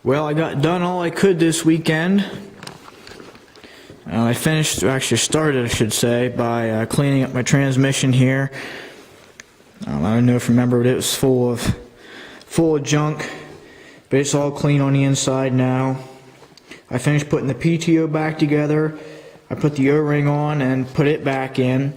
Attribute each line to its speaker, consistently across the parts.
Speaker 1: Well, I got done all I could this weekend. I started, I should say, by cleaning up my transmission here. I don't know if you remember, but it was full of junk, but it's all clean on the inside now. I finished putting the PTO back together. I put the O-ring on and put it back in.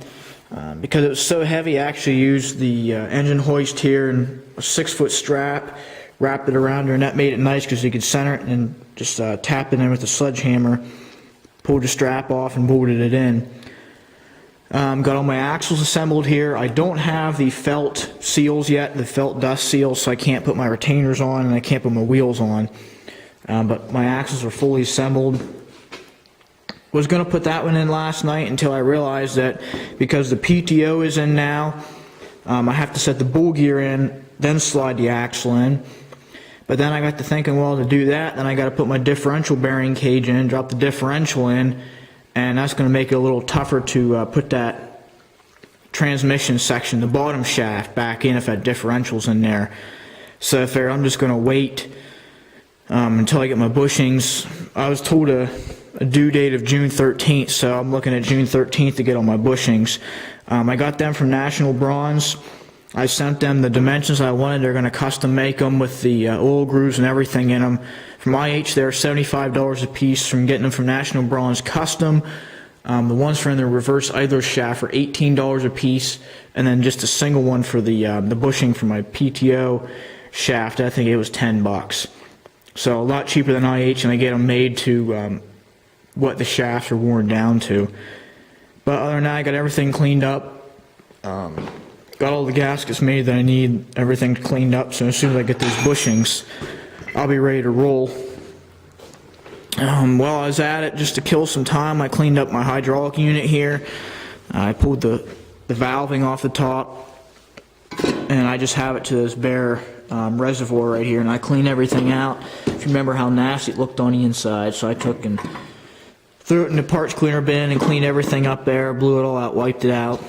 Speaker 1: Because it was so heavy, I actually used the engine hoist here and a 6-foot strap, wrapped it around her, and that made it nice because you could center it and just tap it in with a sledgehammer, pulled the strap off and bolted it in. Got all my axles assembled here. I don't have the felt seals yet, the felt dust seals, so I can't put my retainers on and I can't put my wheels on. But my axles are fully assembled. Was going to put that one in last night until I realized that because the PTO is in now, I have to set the bull gear in, then slide the axle in. But then I got to thinking, well, to do that, then I got to put my differential bearing cage in, drop the differential in, and that's going to make it a little tougher to put that transmission section, the bottom shaft, back in if that differential's in there. So I'm just going to wait until I get my bushings. I was told a due date of June 13th, so I'm looking at June 13th to get all my bushings. I got them from National Bronze. I sent them the dimensions I wanted. They're going to custom make them with the oil grooves and everything in them. From IH, they're $75 a piece. From getting them from National Bronze custom, the ones for in the reverse idler shaft are $18 a piece, and then just a single one for the bushing for my PTO shaft, I think it was $10. So a lot cheaper than IH, and I get them made to what the shafts are worn down to. But other than that, I got everything cleaned up. Got all the gaskets made that I need, everything cleaned up, so as soon as I get those bushings, I'll be ready to roll. While I was at it, just to kill some time, I cleaned up my hydraulic unit here. I pulled the valving off the top, and I just have it to this bare reservoir right here, and I cleaned everything out. If you remember how nasty it looked on the inside, so I took and threw it in the parts cleaner bin and cleaned everything up there, blew it all out, wiped it out.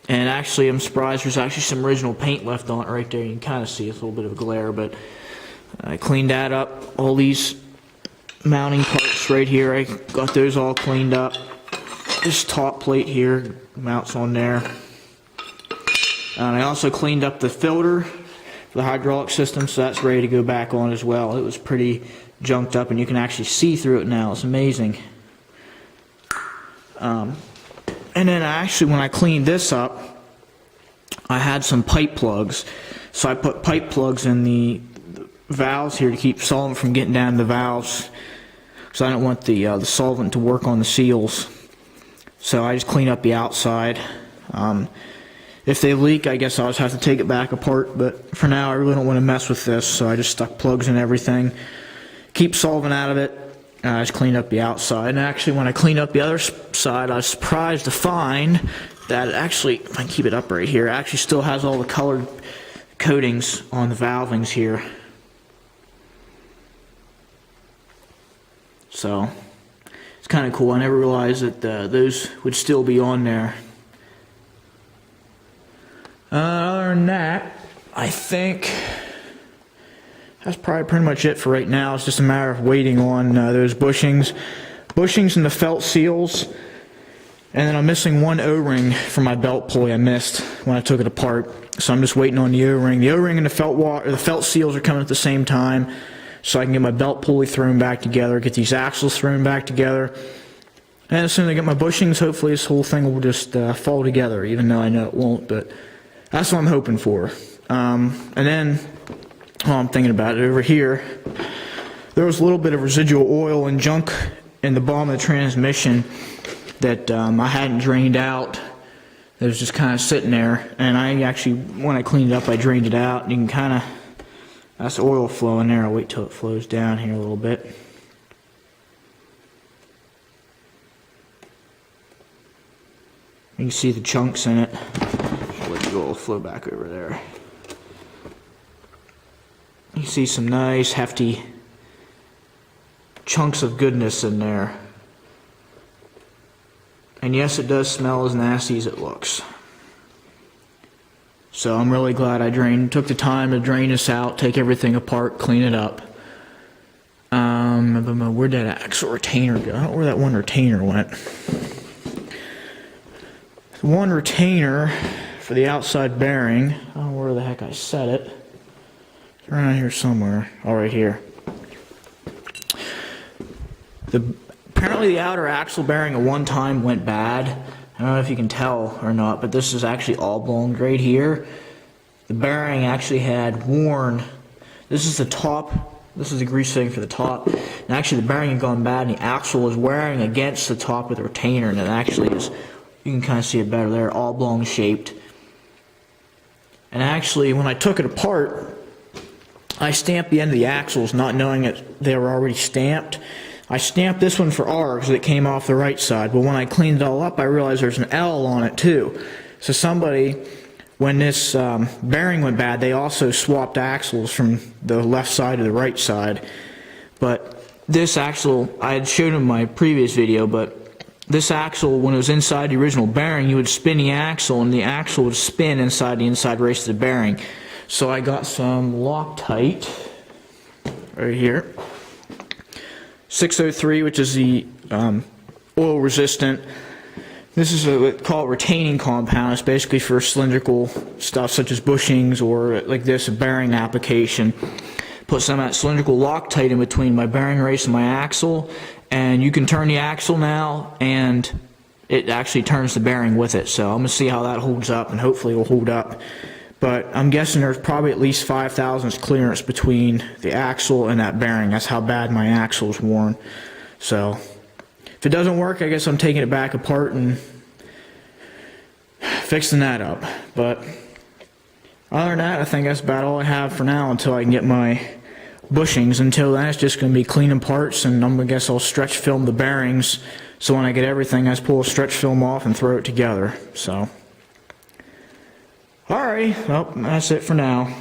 Speaker 1: And actually, I'm surprised there's actually some original paint left on it right there. You can kind of see it's a little bit of a glare, but I cleaned that up. All these mounting parts right here, I got those all cleaned up. This top plate here mounts on there. And I also cleaned up the filter for the hydraulic system, so that's ready to go back on as well. It was pretty junked up, and you can actually see through it now. It's amazing. And then when I cleaned this up, I had some pipe plugs. So I put pipe plugs in the valves here to keep solvent from getting down the valves. So I don't want the solvent to work on the seals. So I just clean up the outside. If they leak, I guess I'll just have to take it back apart. But for now, I really don't want to mess with this. So I just stuck plugs in everything. Keep solvent out of it. I just cleaned up the outside, and actually when I cleaned up the other side, I was surprised to find that it actually, if I can keep it up right here, it actually still has all the colored coatings on the valvings here. So it's kind of cool. I never realized that those would still be on there. Other than that, I think that's probably pretty much it for right now. It's just a matter of waiting on those bushings and the felt seals. And then I'm missing one O-ring from my belt pulley I missed when I took it apart. So I'm just waiting on the O-ring. The O-ring and the felt seals are coming at the same time, so I can get my belt pulley thrown back together, get these axles thrown back together. And as soon as I get my bushings, hopefully this whole thing will just fall together, even though I know it won't. But that's what I'm hoping for. And then, while I'm thinking about it, over here, there was a little bit of residual oil and junk in the bottom of the transmission that I hadn't drained out. It was just kind of sitting there, and I actually, when I cleaned it up, I drained it out. And you can kind of, that's oil flowing there. I'll wait till it flows down here a little bit. You can see the chunks in it. I'll let the oil flow back over there. You can see some nice, hefty chunks of goodness in there. And yes, it does smell as nasty as it looks. So I'm really glad I took the time to drain this out, take everything apart, clean it up. Where'd that axle retainer go? I don't know where that one retainer went. One retainer for the outside bearing. I don't know where the heck I set it. It's around here somewhere. Oh, right here. Apparently the outer axle bearing at one time went bad. I don't know if you can tell or not, but this is actually oblong right here. The bearing actually had worn. This is the top. This is the grease setting for the top. And actually the bearing had gone bad and the axle was wearing against the top with the retainer, and it actually is, you can kind of see it better there, oblong shaped. And actually when I took it apart, I stamped the end of the axles not knowing that they were already stamped. I stamped this one for R because it came off the right side, but when I cleaned it all up I realized there's an L on it too. So somebody, when this bearing went bad, they also swapped axles from the left side to the right side. But this axle, I had showed in my previous video, but this axle, when it was inside the original bearing, you would spin the axle and the axle would spin inside the inside race of the bearing. So I got some Loctite right here. 603, which is the oil resistant. This is what we call retaining compound. It's basically for cylindrical stuff such as bushings or like this, a bearing application. Put some of that cylindrical Loctite in between my bearing race and my axle, and you can turn the axle now and it actually turns the bearing with it. So I'm going to see how that holds up, and hopefully it will hold up. But I'm guessing there's probably at least 5 thousandths clearance between the axle and that bearing. That's how bad my axle is worn. So if it doesn't work, I guess I'm taking it back apart and fixing that up. But other than that, I think that's about all I have for now until I can get my bushings. Until then, it's just going to be cleaning parts, and I guess I'll stretch film the bearings. So when I get everything, I just pull a stretch film off and throw it together. So. Alright, well, that's it for now.